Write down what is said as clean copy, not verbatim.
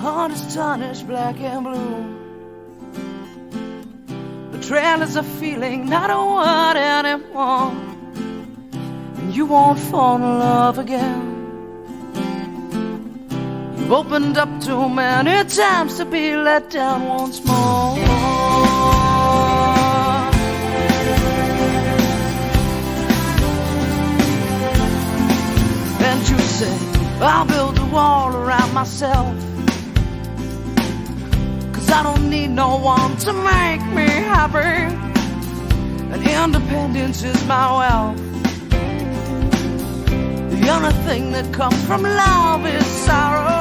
heart is tarnished black and blue. Betrayal is a feeling, not a word anymore. And you won't fall in love again. You've opened up too many times to be let down once more. And you say, I'll build a wall around myself, 'cause I don't need no one to make me happy, and independence is my wealth. The only thing that comes from love is sorrow.